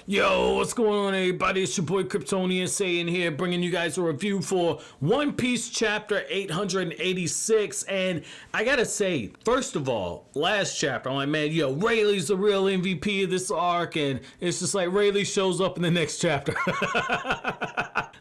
Yo, what's going on, everybody? It's your boy Kryptonian saying here, bringing you guys a review for One Piece chapter 886. And I gotta say, first of all, last chapter, I'm like, man, yo, Rayleigh's the real MVP of this arc, and it's just like Rayleigh shows up in the next chapter.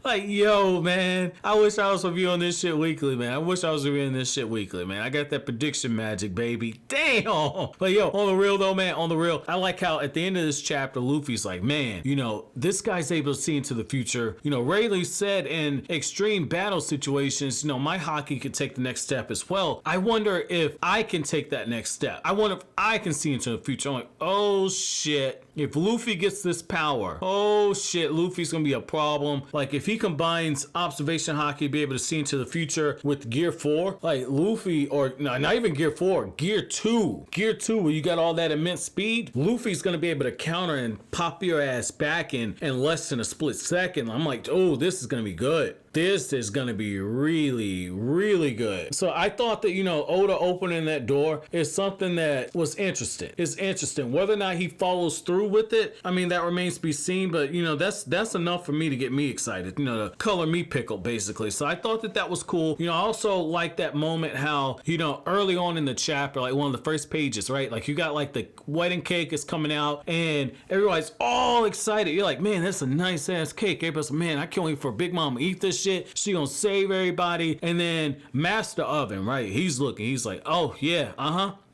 Like, yo, man, I wish I was reviewing this shit weekly, man. I wish I was reviewing this shit weekly, man. I got that prediction magic, baby. Damn. But yo, on the real though, man, on the real, I like how at the end of this chapter, Luffy's like, man, you know, this guy's able to see into the future. You know, Rayleigh said in extreme battle situations, you know, my hockey could take the next step as well. I wonder if I can take that next step. I wonder if I can see into the future. I'm like, oh shit. If Luffy gets this power, oh shit, Luffy's gonna be a problem. Like if he combines observation hockey, be able to see into the future with Gear 4, like Luffy, or no, not even Gear 4, Gear 2, where you got all that immense speed, Luffy's gonna be able to counter and pop your ass back in less than a split second. I'm like, oh, this is gonna be good. This is gonna be really, really good. So I thought that, you know, Oda opening that door is something that was interesting. It's interesting. Whether or not he follows through with it, I mean, that remains to be seen, but you know, that's enough for me to get me excited, you know, to color me pickled basically. So I thought that that was cool. You know, I also like that moment how, you know, early on in the chapter, like one of the first pages, right? Like you got like the wedding cake is coming out and everybody's all excited. You're like, man, that's a nice ass cake. Everybody's like, man, I can't wait for Big Mama to eat this shit. She gonna save everybody. And then Master Oven, right? He's looking, he's like, oh yeah,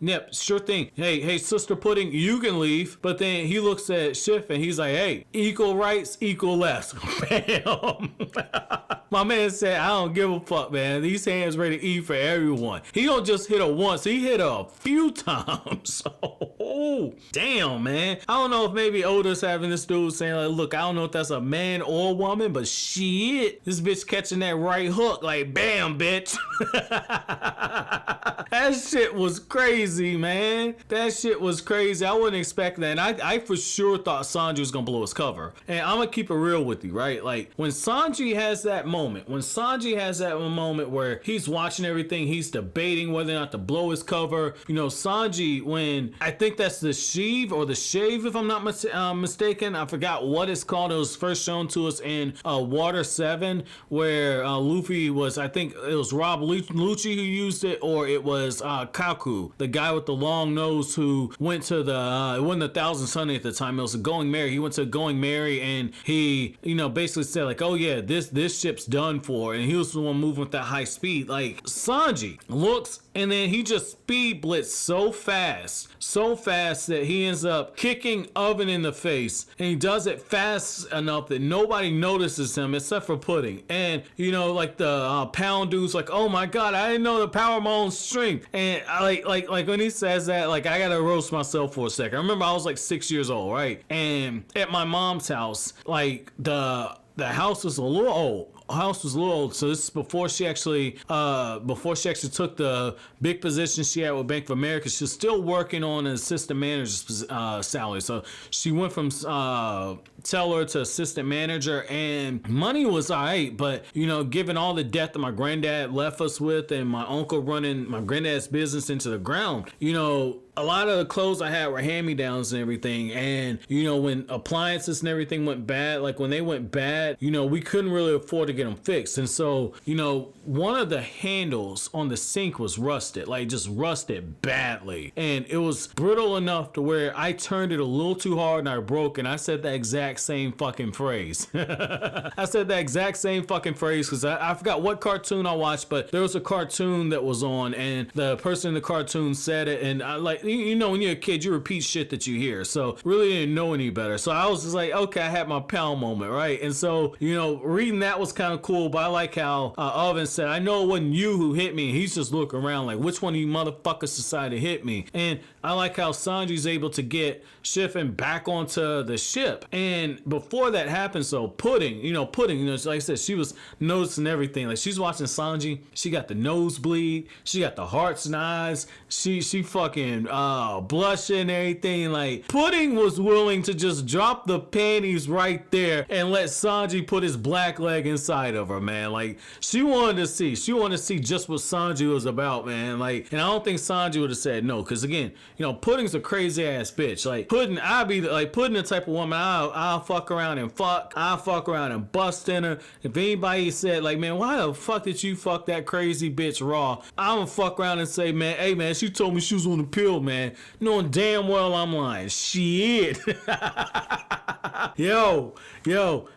yep, sure thing. Hey, Sister Pudding, you can leave. But then he looks at Chiffon, he's like, hey, equal rights, equal less. Bam. My man said, I don't give a fuck, man. These hands ready to eat for everyone. He don't just hit her once, he hit her a few times. Oh, damn, man. I don't know if maybe Oda's having this dude saying, like, look, I don't know if that's a man or a woman, but shit, this bitch catching that right hook, like, bam, bitch. That shit was crazy, man. That shit was crazy. I wouldn't expect that. And I for sure thought Sanji was gonna blow his cover. And I'm gonna keep it real with you, right? Like when Sanji has that moment, where he's watching everything, he's debating whether or not to blow his cover. You know, Sanji, when I think that's the sheave or the shave, if I'm not mistaken, I forgot what it's called. It was first shown to us in Water 7, where Luffy was, I think it was Rob Lucci who used it, or it was Kaku, the guy with the long nose who went to the, it wasn't the Thousand Sunny at the time, it was a Going Merry. He went to Going Merry and he, you know, basically said like, oh yeah, this ship's done for. And he was the one moving with that high speed. Like Sanji looks and then he just speed blitzed so fast that he ends up kicking Oven in the face, and he does it fast enough that nobody notices him except for Pudding. And you know, like the Pound dude's like, oh my god, I didn't know the power of my own strength. And I like when he says that, like I gotta roast myself for a second. I remember I was like 6 years old, right? And at my mom's house, like the house was a little old. So this is before she actually took the big position she had with Bank of America. She was still working on an assistant manager's salary. So she went from teller to assistant manager, and money was all right, but you know, given all the debt that my granddad left us with and my uncle running my granddad's business into the ground, you know, a lot of the clothes I had were hand-me-downs and everything. And, you know, when appliances and everything went bad, like when they went bad, you know, we couldn't really afford to get them fixed. And so, you know, one of the handles on the sink was rusted, like just rusted badly. And it was brittle enough to where I turned it a little too hard and I broke. And I said the exact same fucking phrase. I said the exact same fucking phrase because I forgot what cartoon I watched, but there was a cartoon that was on and the person in the cartoon said it. And I like, you know, when you're a kid, you repeat shit that you hear. So really didn't know any better. So I was just like, okay, I had my pound moment, right? And so, you know, reading that was kind of cool, but I like how Oven said, I know it wasn't you who hit me. He's just looking around like, which one of you motherfuckers decided to hit me? And I like how Sanji's able to get Chiffon back onto the ship. And before that happened, so Pudding, you know, like I said, she was noticing everything. Like she's watching Sanji. She got the nosebleed. She got the hearts and eyes. She fucking blushing and everything. Like, Pudding was willing to just drop the panties right there and let Sanji put his black leg inside of her, man. Like, she wanted to see just what Sanji was about, man. Like, and I don't think Sanji would have said no, because again, you know, Pudding's a crazy ass bitch. Like, Pudding, Pudding the type of woman I'll fuck around and I'll fuck around and bust in her. If anybody said, like, man, why the fuck did you fuck that crazy bitch raw? I'ma fuck around and say, man, hey man, she told me she was on the pill, man. Knowing damn well I'm lying. Shit. Yo,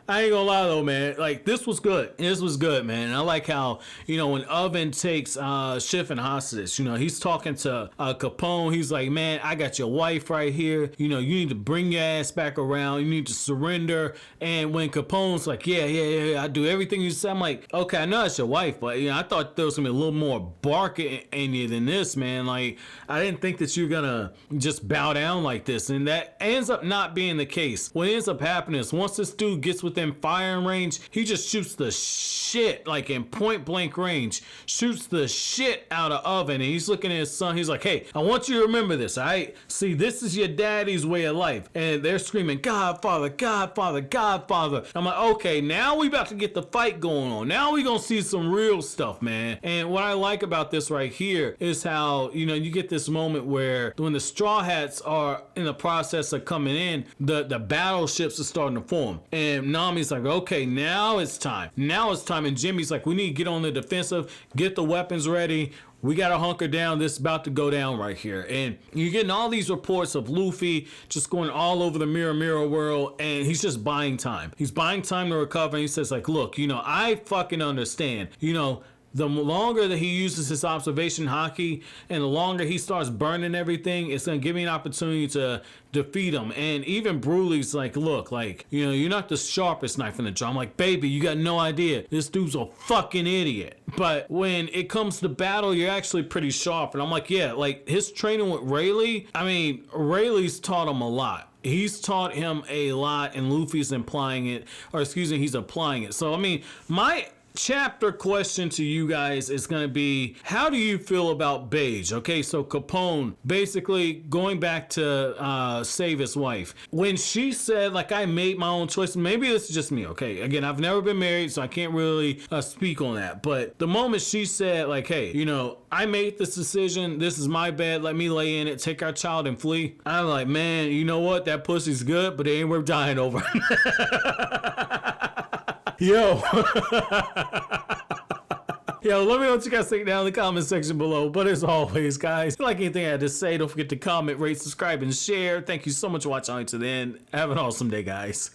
I ain't gonna lie though, man. Like, this was good. This was good, man. And I like how, you know, when Oven takes Chiffon hostage, you know, he's talking to Capone. He's like, man, I got your wife right here. You know, you need to bring your ass back around. You need to surrender. And when Capone's like, yeah, I do everything you say, I'm like, okay, I know that's your wife, but you know, I thought there was gonna be a little more bark in you than this, man. Like, I didn't think that you're gonna just bow down like this. And that ends up not being the case. What ends up happening is once this dude gets within firing range, he just shoots the shit, like in point blank range, shoots the shit out of Oven. And he's looking at his son. He's like, hey, I want you to remember this, all right? See, this is your daddy's way of life. And they're screaming, Godfather, Godfather, Godfather. I'm like, okay, now we about to get the fight going on. Now we gonna see some real stuff, man. And what I like about this right here is how, you know, you get this moment where when the Straw Hats are in the process of coming in, the battleships are starting to form. And Nami's like, okay, now it's time. Now it's time. And Jimmy's like, we need to get on the defensive, get the weapons ready. We gotta hunker down. This is about to go down right here. And you're getting all these reports of Luffy just going all over the Mirro-World, and he's just buying time. He's buying time to recover. And he says, like, look, you know, I fucking understand. You know, the longer that he uses his observation hockey and the longer he starts burning everything, it's going to give me an opportunity to defeat him. And even Brûlée's like, look, like, you know, you're not the sharpest knife in the drawer. I'm like, baby, you got no idea. This dude's a fucking idiot. But when it comes to battle, you're actually pretty sharp. And I'm like, yeah, like his training with Rayleigh, I mean, Rayleigh's taught him a lot. He's taught him a lot, and Luffy's applying it. So, I mean, my chapter question to you guys is going to be, how do you feel about Bege? Okay, so Capone basically going back to save his wife. When she said, like, I made my own choice, maybe this is just me, okay? Again, I've never been married, so I can't really speak on that. But the moment she said, like, hey, you know, I made this decision, this is my bed, let me lay in it, take our child and flee. I'm like, man, you know what? That pussy's good, but it ain't worth dying over. Yo. Yo, let me know what you guys think down in the comment section below. But as always, guys, if you like anything I had to say, don't forget to comment, rate, subscribe, and share. Thank you so much for watching to the end. Have an awesome day, guys.